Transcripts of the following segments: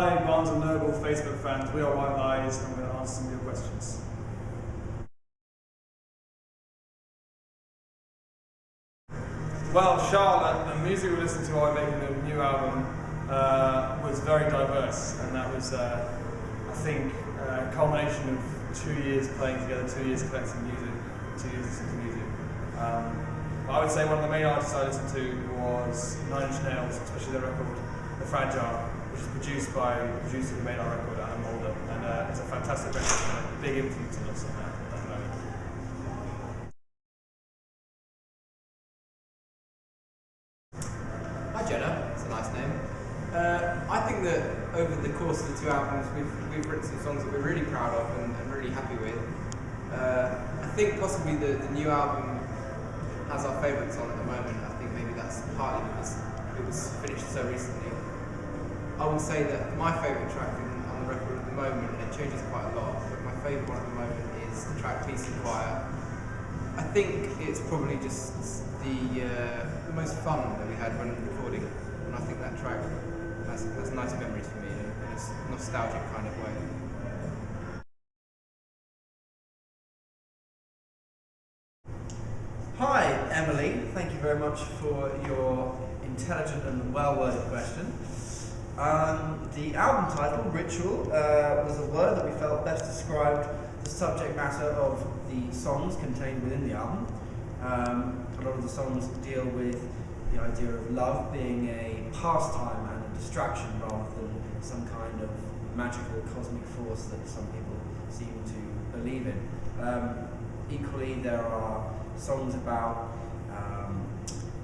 Hi, Barnes & Noble Facebook fans. We are White Lies, and we're going to answer some of your questions. Well, Charlotte, the music we listened to while making the new album was very diverse, and that was, I think, a culmination of 2 years playing together, 2 years collecting music, 2 years listening to music. I would say one of the main artists I listened to was Nine Inch Nails, especially their record, The Fragile, which is produced by the producer who made our record, Alan Moulder, and it's a fantastic record and a big influence on us at that moment. Hi Jenna, it's a nice name. I think that over the course of the 2 albums we've written some songs that we're really proud of and really happy with. I think possibly the new album has our favourite song at the moment. I think maybe that's partly because it was finished so recently. I would say that my favourite track on the record at the moment, and it changes quite a lot, but my favourite one at the moment is the track Peace and Quiet. I think it's probably just the most fun that we had when recording, and I think that track has nice memories for me in a nostalgic kind of way. Hi Emily, thank you very much for your intelligent and well-worded question. The album title, Ritual, was a word that we felt best described the subject matter of the songs contained within the album. A lot of the songs deal with the idea of love being a pastime and a distraction rather than some kind of magical cosmic force that some people seem to believe in. Equally, there are songs about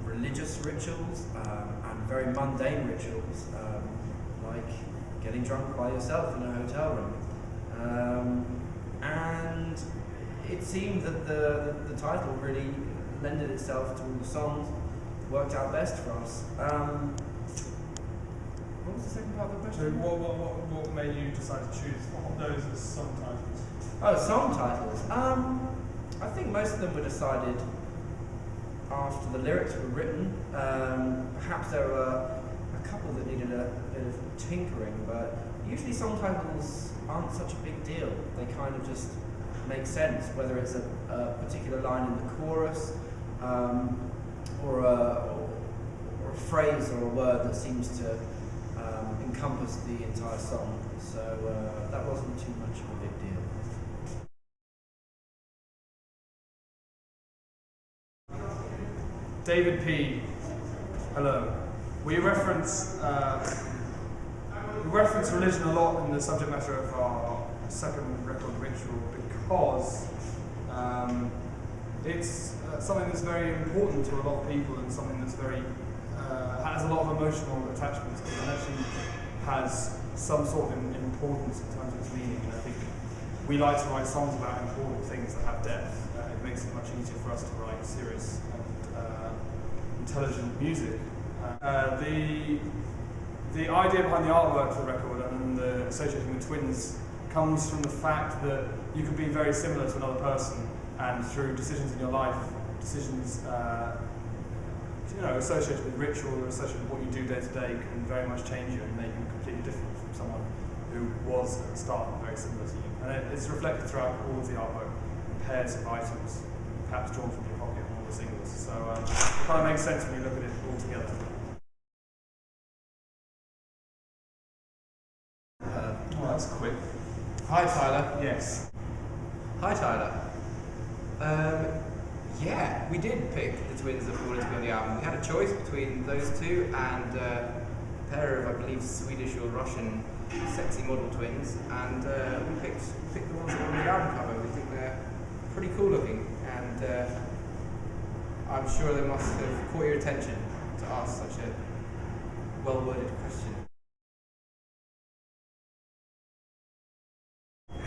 religious rituals and very mundane rituals, like getting drunk by yourself in a hotel room. And it seemed that the title really lended itself to all the songs, worked out best for us. What was the second part of the question? So what made you decide to choose those as song titles? Oh, song titles. I think most of them were decided after the lyrics were written. Perhaps there were a couple that needed a bit of tinkering, but usually song titles aren't such a big deal. They kind of just make sense, whether it's a particular line in the chorus, or a phrase or a word that seems to encompass the entire song. So that wasn't too much of a big deal. David P. Hello. We reference religion a lot in the subject matter of our second record, Ritual, because it's something that's very important to a lot of people and something that's very has a lot of emotional attachments to it, and actually has some sort of importance in terms of its meaning. And I think we like to write songs about important things that have depth. It makes it much easier for us to write serious and intelligent music. The idea behind the artwork for the record and the associating with twins comes from the fact that you can be very similar to another person, and through decisions in your life, decisions associated with ritual or associated with what you do day to day, can very much change you and make you completely different from someone who was at the start very similar to you. And it's reflected throughout all of the artwork, pairs of items, perhaps drawn from your pocket and all the singles. So it kind of makes sense when you look at it all together. Oh, that's quick. Hi Tyler. Yes. Hi Tyler. Yeah, we did pick the twins that wanted to be on the album. We had a choice between those two and a pair of, I believe, Swedish or Russian sexy model twins, and we picked the ones that were on the album cover. We think they're pretty cool looking, and I'm sure they must have caught your attention to ask such a well-worded question.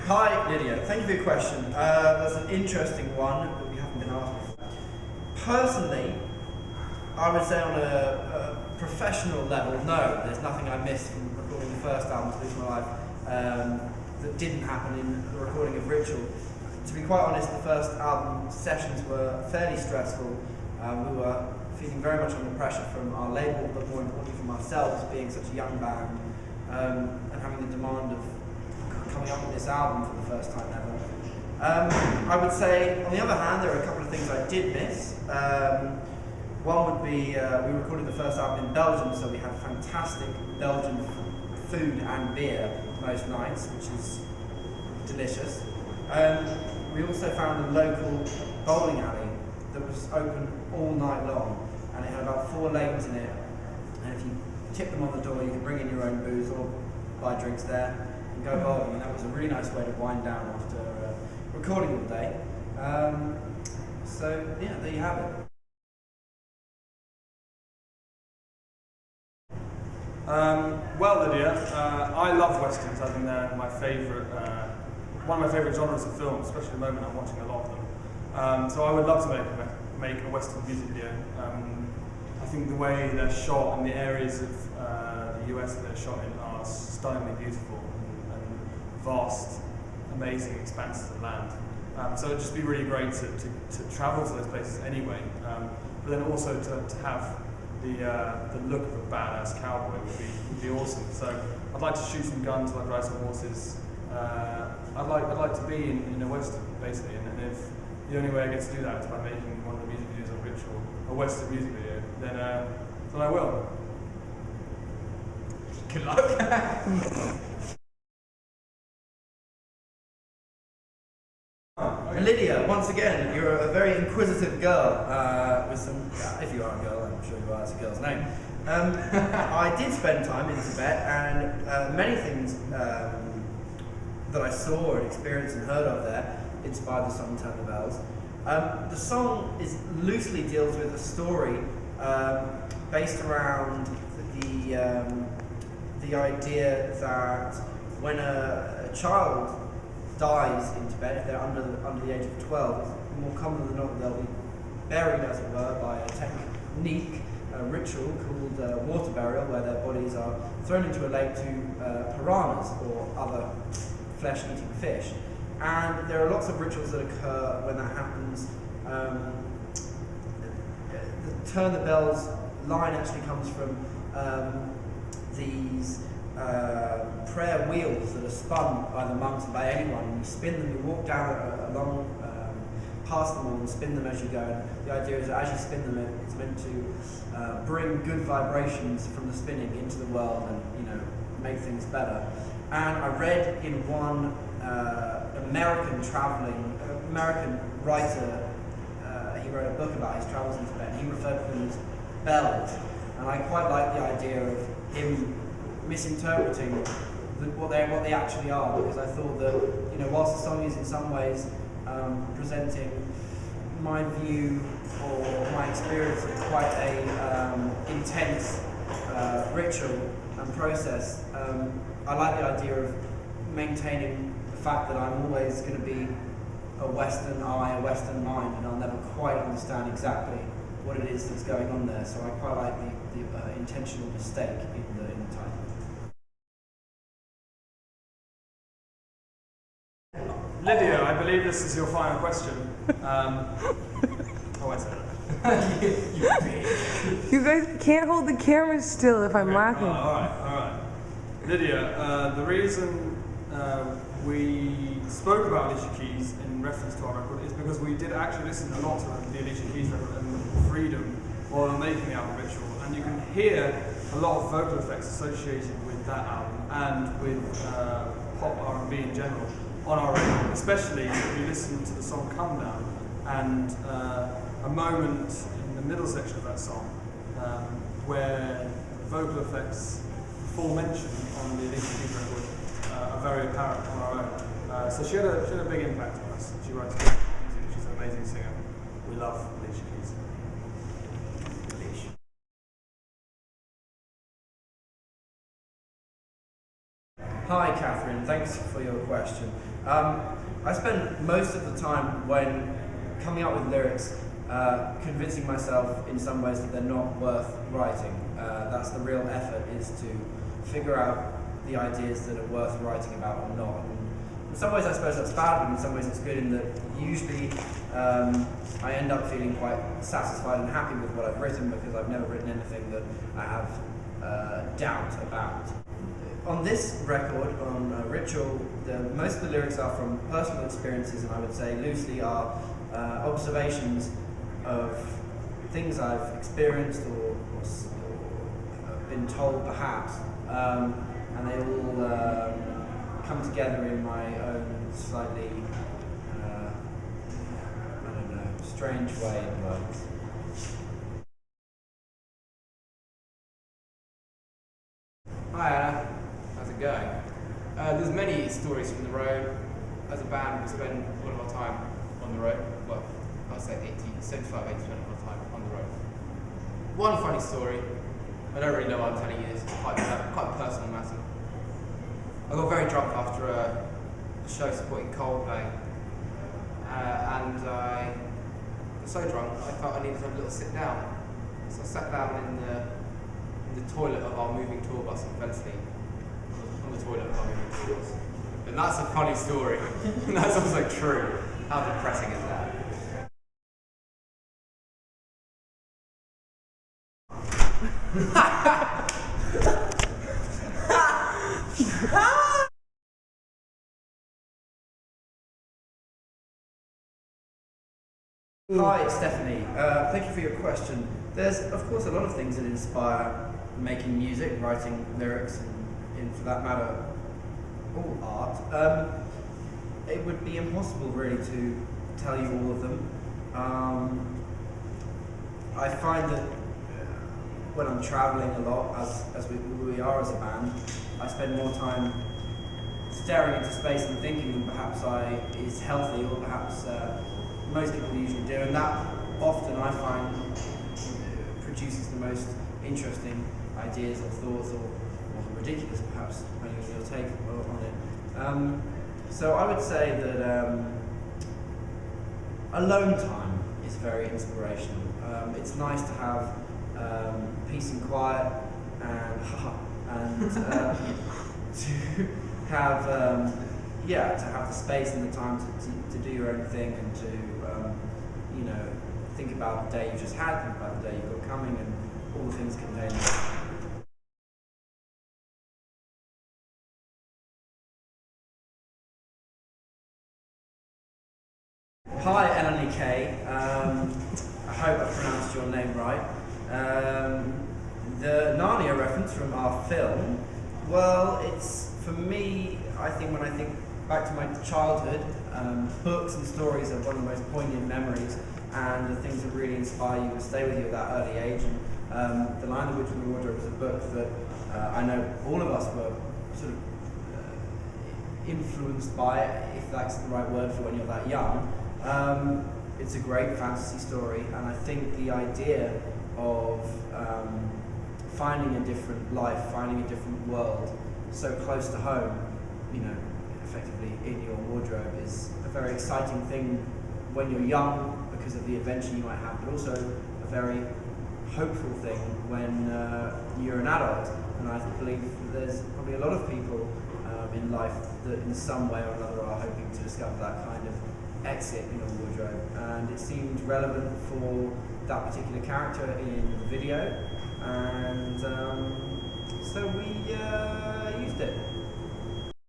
Hi Lydia, thank you for your question. That's an interesting one that we haven't been asked before. Personally, I would say on a professional level, no, there's nothing I missed from recording the first album, To Lose My Life, that didn't happen in the recording of Ritual. To be quite honest, the first album sessions were fairly stressful. We were feeling very much under pressure from our label, but more importantly from ourselves, being such a young band, and this album for the first time ever. I would say, on the other hand, there are a couple of things I did miss. One would be, we recorded the first album in Belgium, so we had fantastic Belgian food and beer most nights, which is delicious. We also found a local bowling alley that was open all night long, and it had about 4 lanes in it, and if you tip them on the door, you could bring in your own booze or buy drinks there and go bowling, and that was a really nice way to wind down after recording all day. So yeah, there you have it. Well, Lydia, I love westerns. I think they're my favourite, one of my favourite genres of film, especially at the moment I'm watching a lot of them. So I would love to make a western music video. I think the way they're shot and the areas of the US that they're shot in are stunningly beautiful and vast, amazing expanses of land. So it'd just be really great to travel to those places anyway, but then also to have the look of a badass cowboy would be awesome. So I'd like to shoot some guns, I'd like to ride some horses. I'd like to be in a western basically, and if the only way I get to do that is by making one of the music videos of Ritual, a western music video, then I will. Good luck. Lydia, once again, you're a very inquisitive girl with some. If you are a girl, I'm sure you are. It's a girl's name. I did spend time in Tibet, and many things that I saw and experienced and heard of there inspired the song "Turn the Bells." The song loosely deals with a story based around the idea that when a child dies in Tibet, if they're under the age of 12, it's more common than not that they'll be buried, as it were, by a technique, a ritual called water burial, where their bodies are thrown into a lake to piranhas or other flesh-eating fish. And there are lots of rituals that occur when that happens. The Turn the Bells line actually comes from these prayer wheels that are spun by the monks and by anyone, and you spin them, you walk down along past them all and spin them as you go, and the idea is that as you spin them it's meant to bring good vibrations from the spinning into the world and make things better. And I read in one American writer, he wrote a book about his travels in Tibet, and he referred to them as bells, and I quite like the idea of him misinterpreting what they actually are, because I thought that whilst the song is in some ways presenting my view or my experience of quite a intense ritual and process, I like the idea of maintaining the fact that I'm always going to be a Western eye, a Western mind, and I'll never quite understand exactly what it is that's going on there. So I quite like the intentional mistake in the title. Lydia, I believe this is your final question. Oh, I said it. You guys can't hold the camera still if I'm laughing. All right. Lydia, the reason we spoke about Alicia Keys in reference to our record is because we did actually listen a lot to the Alicia Keys record and Freedom while we were making the album Ritual, and you can hear a lot of vocal effects associated with that album and with pop R&B in general on our record, especially if you listen to the song Come Down, and a moment in the middle section of that song where vocal effects full mention on the Alicia Keys record are very apparent on our own. So she had a big impact on us. She writes great music, she's an amazing singer. We love Alicia Keys. Hi Catherine, thanks for your question. I spend most of the time when coming up with lyrics convincing myself in some ways that they're not worth writing. That's the real effort, is to figure out the ideas that are worth writing about or not. And in some ways I suppose that's bad, but in some ways it's good in that usually I end up feeling quite satisfied and happy with what I've written, because I've never written anything that I have doubt about. on this record, on Ritual, most of the lyrics are from personal experiences, and I would say loosely are observations of things I've experienced or been told perhaps, and they all come together in my own slightly, I don't know, strange way in words. Hi Anna, how's it going? There's many stories from the road. As a band, we spend a lot of our time on the road. Well, I'll say 75-80% of our time on the road. One funny story, I don't really know why I'm telling you this, it's quite a personal matter. I got very drunk after a show supporting Coldplay, and I was so drunk I felt I needed to have a little sit down. So I sat down in the toilet of our moving tour bus in Fensley, on the toilet of our moving tour bus. And that's a funny story, and that's also true. How depressing is that? Hi, it's Stephanie. Thank you for your question. There's, of course, a lot of things that inspire making music, writing lyrics, and for that matter, all art. It would be impossible, really, to tell you all of them. I find that when I'm traveling a lot, as we are as a band, I spend more time staring into space and thinking than perhaps is healthy, or perhaps most people usually do, and that often I find produces the most interesting ideas or thoughts, or ridiculous perhaps, depending on your take on it. So I would say that alone time is very inspirational. It's nice to have peace and quiet, and to have the space and the time to do your own thing, and to think about the day you just had, think about the day you've got coming, and all the things contained. Hi, Eleni K. I hope I pronounced your name right. The Narnia reference from our film, well, it's, for me, I think when I think back to my childhood, books and stories are one of the most poignant memories, and the things that really inspire you and stay with you at that early age. And The Lion, the Witch and the Wardrobe is a book that I know all of us were sort of influenced by, if that's the right word for when you're that young. It's a great fantasy story, and I think the idea of finding a different life, finding a different world so close to home, effectively in your wardrobe, is a very exciting thing when you're young because of the adventure you might have, but also a very hopeful thing when you're an adult. And I believe that there's probably a lot of people in life that in some way or another are hoping to discover that kind of exit in a wardrobe, and it seemed relevant for that particular character in the video, and so we used it.